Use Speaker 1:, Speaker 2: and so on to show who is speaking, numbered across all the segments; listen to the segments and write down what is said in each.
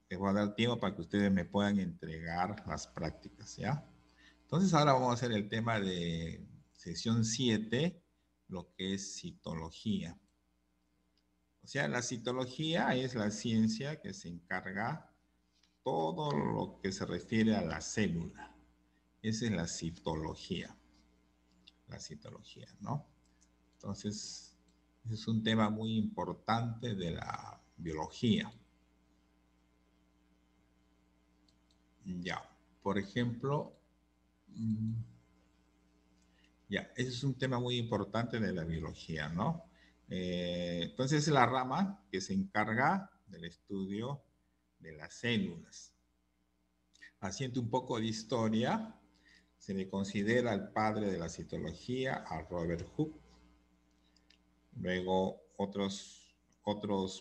Speaker 1: les voy a dar tiempo para que ustedes me puedan entregar las prácticas, ¿ya? Entonces ahora vamos a hacer el tema de sesión 7, lo que es citología. O sea, la citología es la ciencia que se encarga todo lo que se refiere a la célula. Esa es la citología, ¿no? Entonces, es un tema muy importante de la biología. Ya, por ejemplo, ya, ese es un tema muy importante de la biología, ¿no? Entonces, es la rama que se encarga del estudio de las células. Haciendo un poco de historia, se le considera el padre de la citología a Robert Hooke. Luego, otros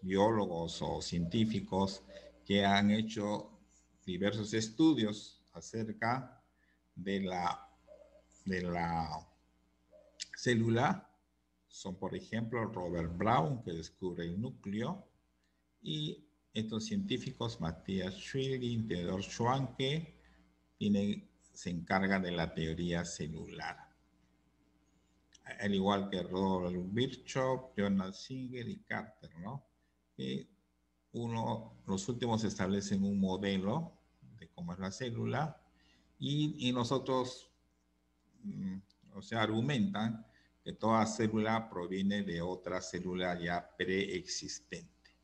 Speaker 1: biólogos o científicos que han hecho diversos estudios acerca de la célula son, por ejemplo, Robert Brown, que descubre el núcleo, y estos científicos, Matthias Schilling, Theodor Schwanke, se encargan de la teoría celular. Al igual que Robert Virchow, Jonas Singer y Carter, ¿no? Y los últimos establecen un modelo de cómo es la célula y nosotros, o sea, argumentan que toda célula proviene de otra célula ya preexistente.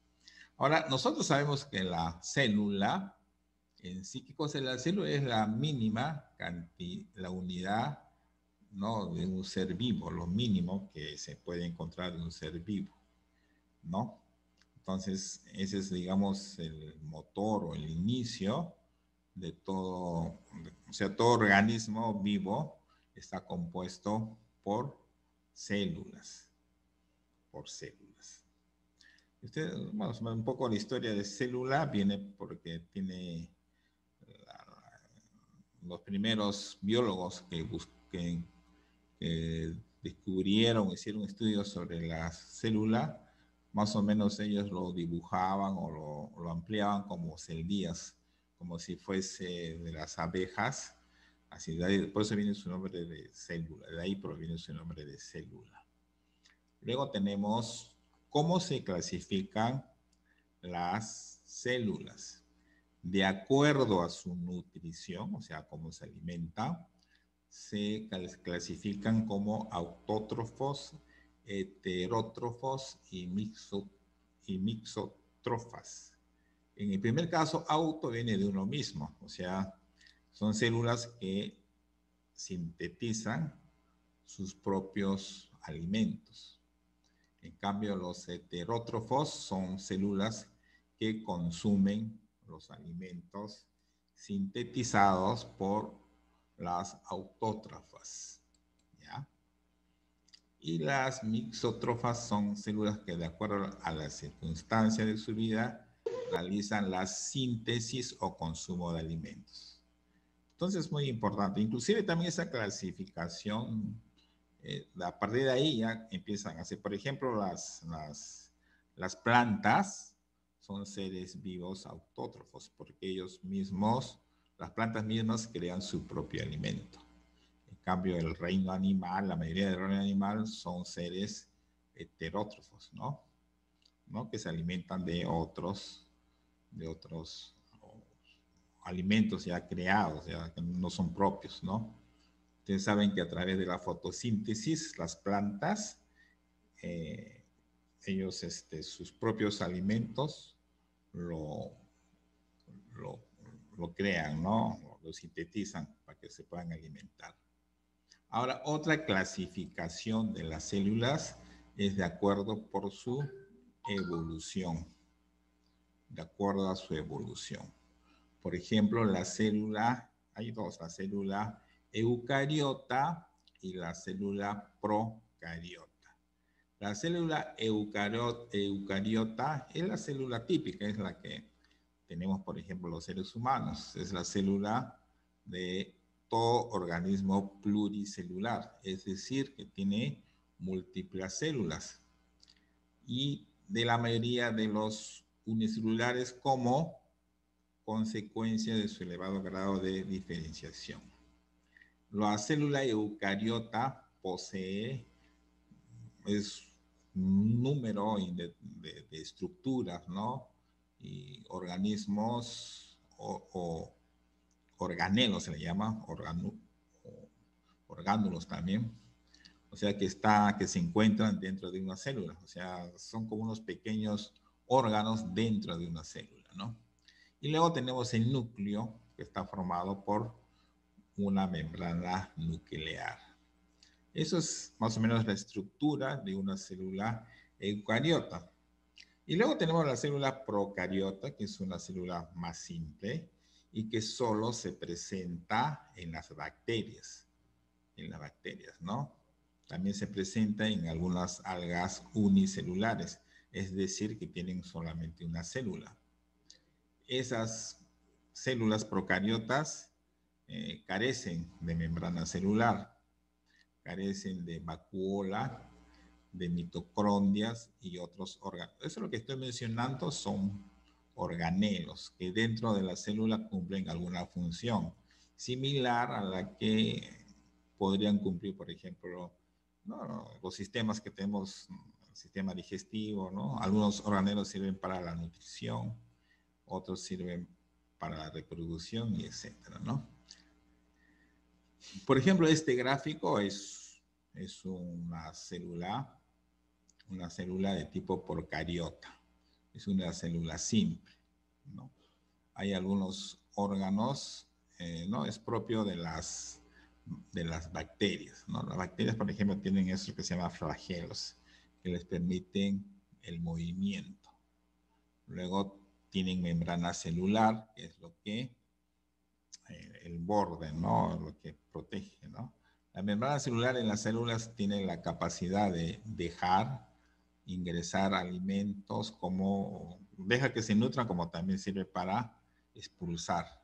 Speaker 1: Ahora, nosotros sabemos que la célula, en sí, ¿qué cosa es la célula? Es la mínima cantidad, la unidad, ¿no?, de un ser vivo, lo mínimo que se puede encontrar de un ser vivo, ¿no? Entonces, ese es, digamos, el motor o el inicio de todo, o sea, todo organismo vivo está compuesto por células, por células. Usted, bueno, un poco la historia de célula viene porque tiene los primeros biólogos que descubrieron, hicieron estudios sobre la célula, más o menos ellos lo dibujaban o lo ampliaban como celdías, como si fuese de las abejas. Así, por eso viene su nombre de célula, de ahí proviene su nombre de célula. Luego tenemos cómo se clasifican las células. De acuerdo a su nutrición, o sea, cómo se alimentan, se clasifican como autótrofos, heterótrofos y mixótrofas. En el primer caso, auto viene de uno mismo, o sea, son células que sintetizan sus propios alimentos. En cambio, los heterótrofos son células que consumen los alimentos sintetizados por las autótrofas, ¿ya? Y las mixótrofas son células que, de acuerdo a las circunstancias de su vida, realizan la síntesis o consumo de alimentos. Entonces es muy importante. Inclusive también esa clasificación, a partir de ahí ya empiezan a hacer, por ejemplo, las plantas son seres vivos autótrofos, porque ellos mismos, las plantas mismas crean su propio alimento. En cambio, el reino animal, la mayoría del reino animal son seres heterótrofos, ¿no? ¿No? Que se alimentan de otros alimentos ya creados, ya que no son propios, ¿no? Ustedes saben que a través de la fotosíntesis, las plantas, eh, ellos sus propios alimentos lo, lo, lo crean, ¿no? Lo sintetizan para que se puedan alimentar. Ahora, otra clasificación de las células es de acuerdo por su evolución, de acuerdo a su evolución. Por ejemplo, la célula, hay dos, la célula eucariota y la célula procariota. La célula eucariota es la célula típica, es la que tenemos, por ejemplo, los seres humanos. Es la célula de todo organismo pluricelular, es decir, que tiene múltiples células. Y de la mayoría de los unicelulares como consecuencia de su elevado grado de diferenciación. La célula eucariota posee un número de estructuras, ¿no? Y organismos o organelos se le llama, orgánulos también. O sea, que se encuentran dentro de una célula. O sea, son como unos pequeños órganos dentro de una célula, ¿no? Y luego tenemos el núcleo, que está formado por una membrana nuclear. Eso es más o menos la estructura de una célula eucariota. Y luego tenemos la célula procariota, que es una célula más simple y que solo se presenta en las bacterias. En las bacterias, ¿no? También se presenta en algunas algas unicelulares, es decir, que tienen solamente una célula. Esas células procariotas carecen de membrana celular, carecen de vacuola, de mitocondrias y otros órganos. Eso lo que estoy mencionando son organelos que dentro de la célula cumplen alguna función similar a la que podrían cumplir, por ejemplo, ¿no? Los sistemas que tenemos, el sistema digestivo, ¿no? Algunos organelos sirven para la nutrición, otros sirven para la reproducción y etcétera, ¿no? Por ejemplo, este gráfico es una célula de tipo procariota. Es una célula simple, ¿no? Hay algunos órganos, ¿no? Es propio de las bacterias, ¿no? Las bacterias, por ejemplo, tienen eso que se llama flagelos, que les permiten el movimiento. Luego tienen membrana celular, que es lo que, el borde, ¿no? Lo que protege, ¿no? La membrana celular en las células tiene la capacidad de dejar ingresar alimentos, como deja que se nutran, como también sirve para expulsar.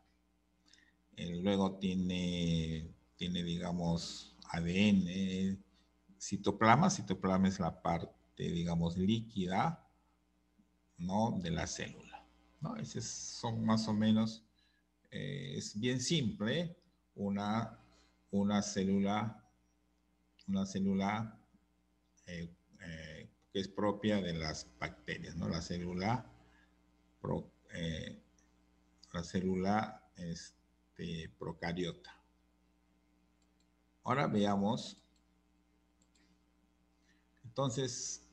Speaker 1: Luego tiene, digamos, ADN, citoplasma es la parte, digamos, líquida, ¿no? De la célula, ¿no? Esos son más o menos, es bien simple, una célula, eh, que es propia de las bacterias, ¿no? La célula procariota. Ahora veamos, entonces,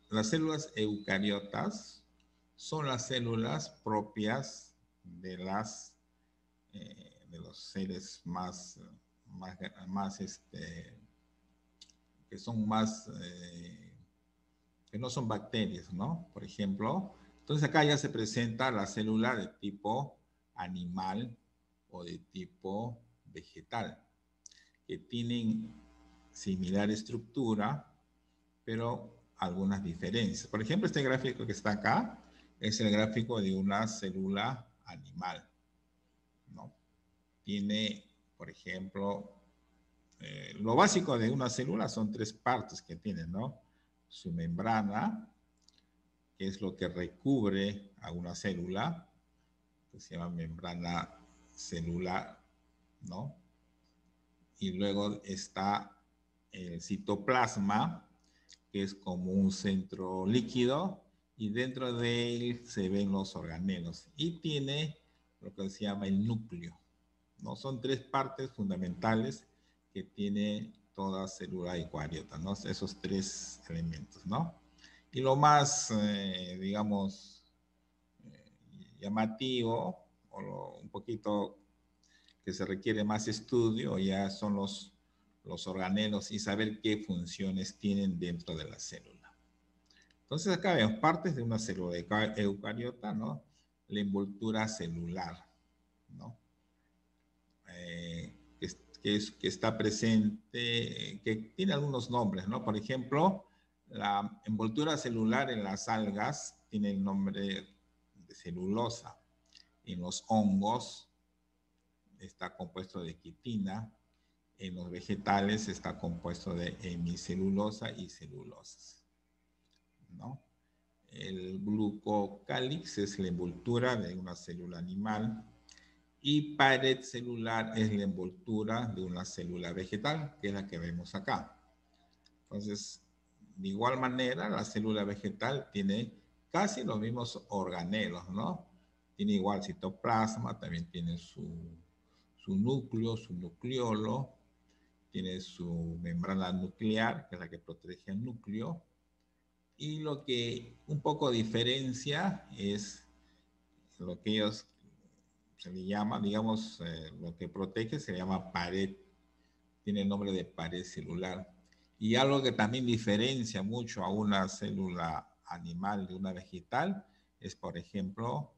Speaker 1: las células eucariotas son las células propias de los seres que son más, que no son bacterias, ¿no? Por ejemplo, entonces acá ya se presenta la célula de tipo animal o de tipo vegetal, que tienen similar estructura, pero algunas diferencias. Por ejemplo, este gráfico que está acá es el gráfico de una célula animal, ¿no? Tiene, por ejemplo, lo básico de una célula son tres partes que tiene, ¿no? Su membrana, que es lo que recubre a una célula, que se llama membrana celular, ¿no? Y luego está el citoplasma, que es como un centro líquido, y dentro de él se ven los organelos. Y tiene lo que se llama el núcleo, ¿no? Son tres partes fundamentales que tiene toda célula eucariota, ¿no? Esos tres elementos, ¿no? Y lo más, digamos, llamativo, o un poquito que se requiere más estudio, ya son los organelos y saber qué funciones tienen dentro de la célula. Entonces acá vemos partes de una célula eucariota, ¿no? La envoltura celular, ¿no? Que está presente, que tiene algunos nombres, ¿no? Por ejemplo, la envoltura celular en las algas tiene el nombre de celulosa. En los hongos está compuesto de quitina. En los vegetales está compuesto de hemicelulosa y celulosas, ¿no? El glucocálix es la envoltura de una célula animal y pared celular es la envoltura de una célula vegetal, que es la que vemos acá. Entonces, de igual manera, la célula vegetal tiene casi los mismos organelos, ¿no? Tiene igual citoplasma, también tiene su núcleo, su nucleolo, tiene su membrana nuclear, que es la que protege el núcleo, y lo que un poco diferencia es lo que ellos se le llama, digamos, lo que protege se llama pared, tiene el nombre de pared celular. Y algo que también diferencia mucho a una célula animal de una vegetal es, por ejemplo,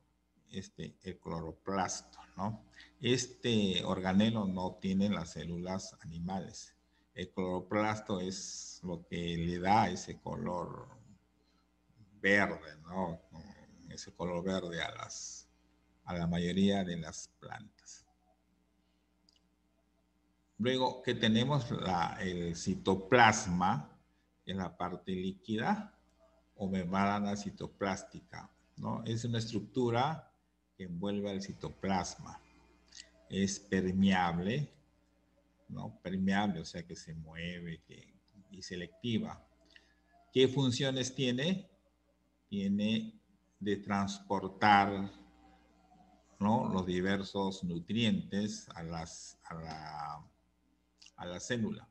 Speaker 1: el cloroplasto, ¿no? Este organelo no tiene las células animales. El cloroplasto es lo que le da ese color verde, ¿no? Ese color verde a la mayoría de las plantas. Luego que tenemos el citoplasma, que es la parte líquida, o membrana citoplástica, ¿no? Es una estructura que envuelve al citoplasma. Es permeable, ¿no? Permeable, o sea que se mueve y selectiva. ¿Qué funciones tiene? Tiene de transportar, ¿no?, los diversos nutrientes a la célula.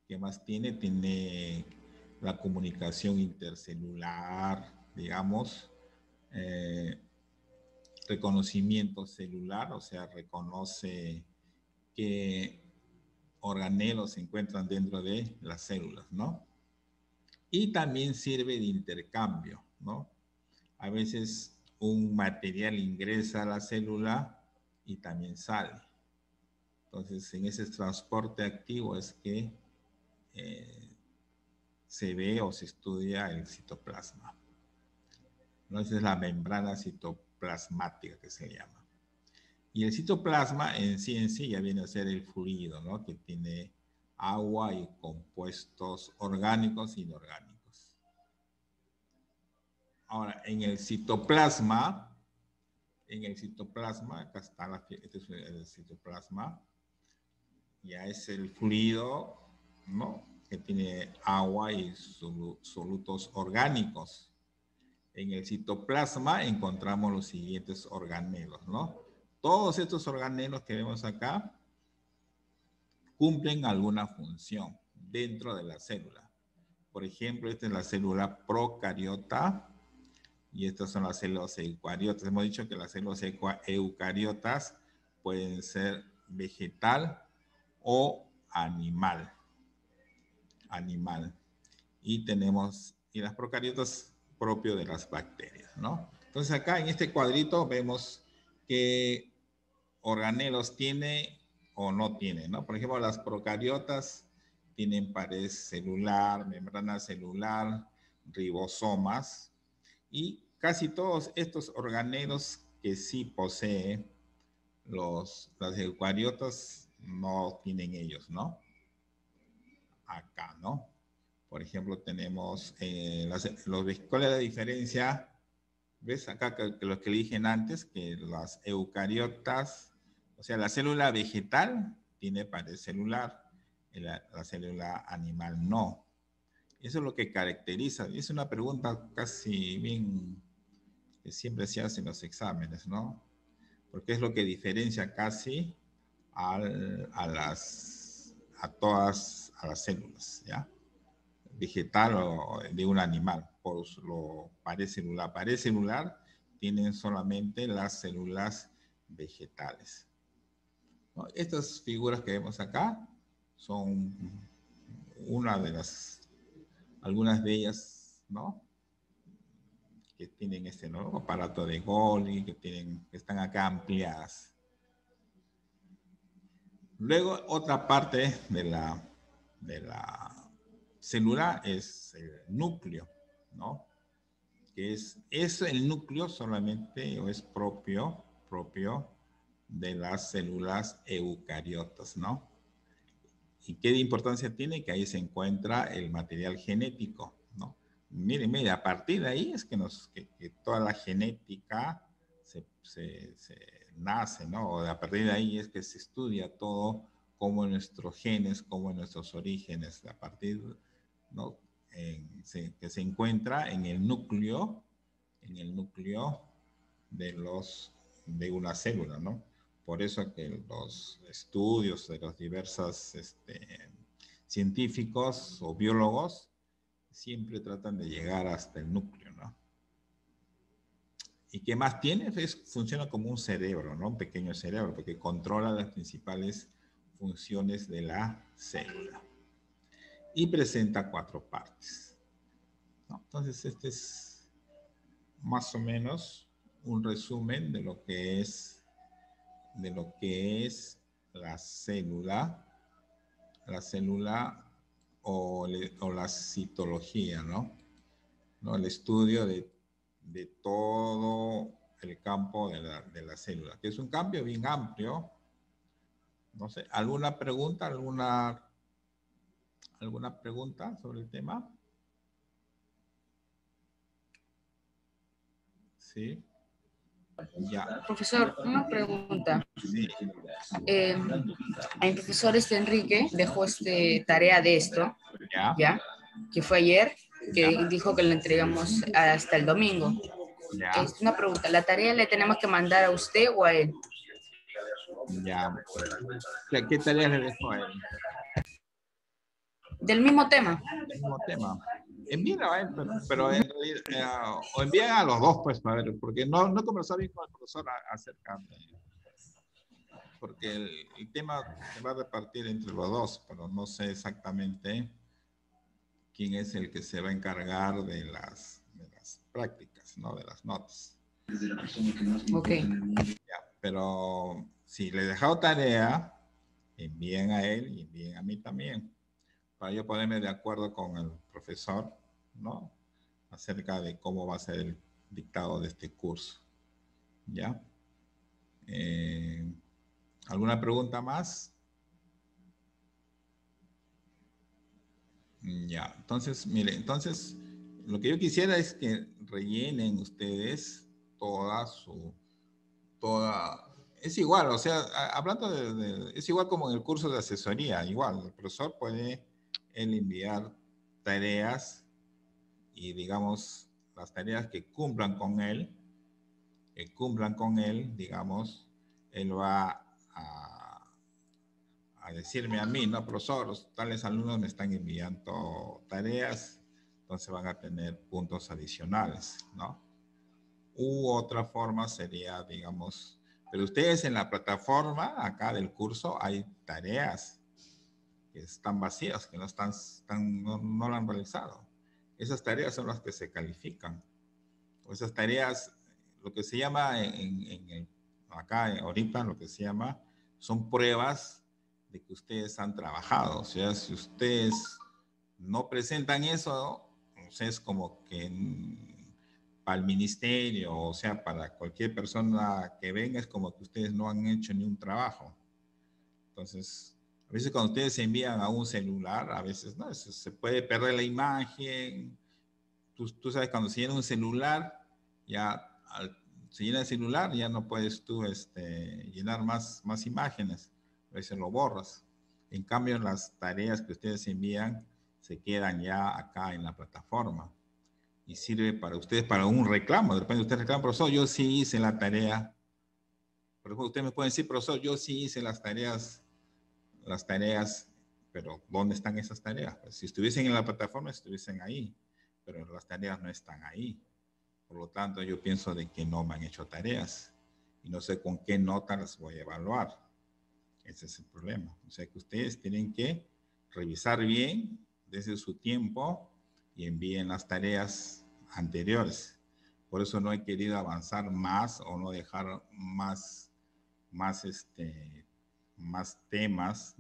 Speaker 1: ¿Qué más tiene? Tiene la comunicación intercelular, digamos, reconocimiento celular, o sea, reconoce qué organelos se encuentran dentro de las células, ¿no? Y también sirve de intercambio, ¿no? A veces un material ingresa a la célula y también sale. Entonces, en ese transporte activo es que se ve o se estudia el citoplasma, ¿no? Esa es la membrana citoplasmática que se llama. Y el citoplasma en sí ya viene a ser el fluido, ¿no?, que tiene agua y compuestos orgánicos e inorgánicos. Ahora, en el citoplasma, acá está, este es el citoplasma, ya es el fluido, ¿no?, que tiene agua y solutos orgánicos. En el citoplasma encontramos los siguientes organelos, ¿no? Todos estos organelos que vemos acá cumplen alguna función dentro de la célula. Por ejemplo, esta es la célula procariota y estas son las células eucariotas. Hemos dicho que las células eucariotas pueden ser vegetal o animal. Y las procariotas propio de las bacterias, ¿no? Entonces acá en este cuadrito vemos qué organelos tiene o no tiene, ¿no? Por ejemplo, las procariotas tienen pared celular, membrana celular, ribosomas, y casi todos estos organelos que sí poseen las eucariotas no tienen ellos, ¿no? Acá, ¿no? Por ejemplo, tenemos ¿cuál es la diferencia? ¿Ves acá que los que le dije antes? Que las eucariotas, o sea, la célula vegetal tiene pared celular, la célula animal no. Eso es lo que caracteriza. Es una pregunta casi bien que siempre se hace en los exámenes, ¿no? Porque es lo que diferencia casi a todas las células, ¿ya? Vegetal o de un animal, por lo pared celular. Pared celular tienen solamente las células vegetales, ¿no? Estas figuras que vemos acá son algunas de ellas, ¿no?, que tienen este nuevo aparato de Golgi, que están acá ampliadas. Luego, otra parte de la célula es el núcleo, ¿no? Que es el núcleo solamente o es propio de las células eucariotas, ¿no? ¿Y qué importancia tiene? Que ahí se encuentra el material genético, ¿no? mire, a partir de ahí es que, que toda la genética se nace, ¿no? O a partir de ahí es que se estudia todo, cómo nuestros genes, cómo nuestros orígenes, a partir, ¿no? Que se encuentra en el núcleo de una célula, ¿no? Por eso que los estudios de los diversos científicos o biólogos siempre tratan de llegar hasta el núcleo, ¿no? ¿Y qué más tiene? Funciona como un cerebro, ¿no? Un pequeño cerebro, porque controla las principales funciones de la célula. Y presenta 4 partes, ¿no? Entonces, este es más o menos un resumen de lo que es la célula o la citología, ¿no? El estudio de todo el campo de la célula, que es un cambio bien amplio. No sé, ¿alguna pregunta? ¿Alguna pregunta sobre el tema? Sí. Ya.
Speaker 2: Profesor, una pregunta.
Speaker 1: Sí.
Speaker 2: El profesor Enrique dejó tarea de esto,
Speaker 1: Ya.
Speaker 2: que fue ayer, que
Speaker 1: Ya.
Speaker 2: dijo que la entregamos hasta el domingo.
Speaker 1: Ya.
Speaker 2: Es una pregunta, ¿la tarea le tenemos que mandar a usted o a él?
Speaker 1: Ya. ¿Qué tareas le dejó a él?
Speaker 2: Del mismo tema.
Speaker 1: El mismo tema. Envíenlo a él, pero en realidad, o envíen a los dos, pues, para ver, porque no he conversado bien con el profesor acerca de, porque el tema se va a repartir entre los dos, pero no sé exactamente quién es el que se va a encargar de las prácticas, ¿no? De las notas.
Speaker 2: Ok.
Speaker 1: Ya, pero si le he dejado tarea, envíen a él y envíen a mí también, para yo ponerme de acuerdo con el profesor, ¿no? Acerca de cómo va a ser el dictado de este curso. ¿Ya? ¿Alguna pregunta más? Ya, entonces, mire, entonces, lo que yo quisiera es que rellenen ustedes es igual, o sea, hablando es igual como en el curso de asesoría, igual, el profesor puede él enviar tareas y digamos, las tareas que cumplan con él, digamos, él va a decirme a mí, no, profesor, tales alumnos me están enviando tareas, entonces van a tener puntos adicionales, ¿no? U otra forma sería, digamos, pero ustedes en la plataforma acá del curso hay tareas que están vacías, que no lo han realizado. Esas tareas son las que se califican. O esas tareas, lo que se llama acá ahorita, lo que se llama, son pruebas de que ustedes han trabajado. O sea, si ustedes no presentan eso, o sea, es como que para el ministerio, o sea, para cualquier persona que venga, es como que ustedes no han hecho ni un trabajo. Entonces, a veces cuando ustedes se envían a un celular, a veces no, se puede perder la imagen. Tú sabes, cuando se llena un celular, ya se llena el celular, ya no puedes tú llenar más imágenes. A veces lo borras. En cambio, las tareas que ustedes envían se quedan ya acá en la plataforma y sirve para ustedes para un reclamo. De repente usted reclama, profesor, yo sí hice la tarea. Por ejemplo, usted me puede decir, profesor, yo sí hice las tareas, pero ¿dónde están esas tareas? Pues si estuviesen en la plataforma, estuviesen ahí, pero las tareas no están ahí. Por lo tanto, yo pienso de que no me han hecho tareas y no sé con qué nota las voy a evaluar. Ese es el problema. O sea que ustedes tienen que revisar bien desde su tiempo y envíen las tareas anteriores. Por eso no he querido avanzar más o no dejar más temas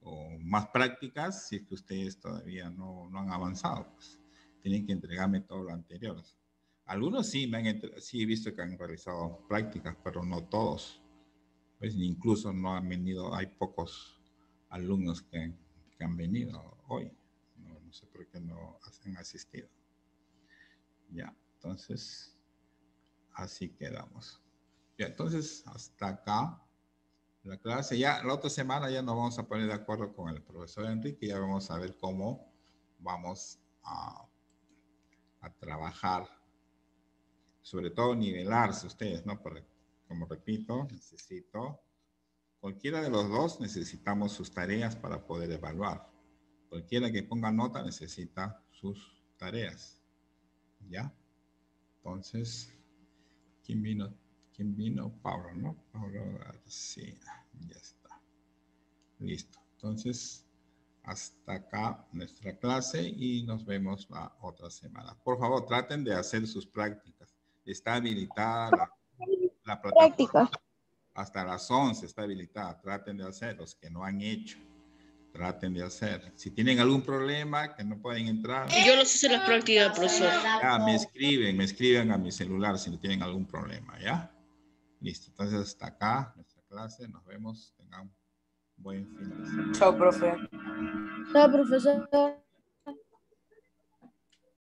Speaker 1: o más prácticas si es que ustedes todavía no han avanzado. Pues tienen que entregarme todo lo anterior. Algunos sí, sí he visto que han realizado prácticas, pero no todos. Pues incluso no han venido, hay pocos alumnos que han venido hoy. No sé por qué no han asistido. Ya, entonces, así quedamos. Ya, entonces, hasta acá la clase. Ya la otra semana ya nos vamos a poner de acuerdo con el profesor Enrique. Ya vamos a ver cómo vamos a trabajar. Sobre todo nivelarse ustedes, ¿no? Porque, como repito, cualquiera de los dos necesitamos sus tareas para poder evaluar. Cualquiera que ponga nota necesita sus tareas. ¿Ya? Entonces, ¿quién vino? ¿Quién vino? Pablo, ¿no? Pablo García. Ya está. Listo. Entonces, hasta acá nuestra clase y nos vemos la otra semana. Por favor, traten de hacer sus prácticas. Está habilitada la plataforma. Hasta las 11 está habilitada. Traten de hacer. Los que no han hecho, traten de hacer. Si tienen algún problema que no pueden entrar.
Speaker 3: Yo los hice las prácticas, profesor.
Speaker 1: Ya, me escriben a mi celular si no tienen algún problema, ¿ya? Listo. Entonces, hasta acá nuestra clase. Nos vemos. Tengan un buen fin de semana.
Speaker 2: Chao, profe.
Speaker 4: Chao, profesor.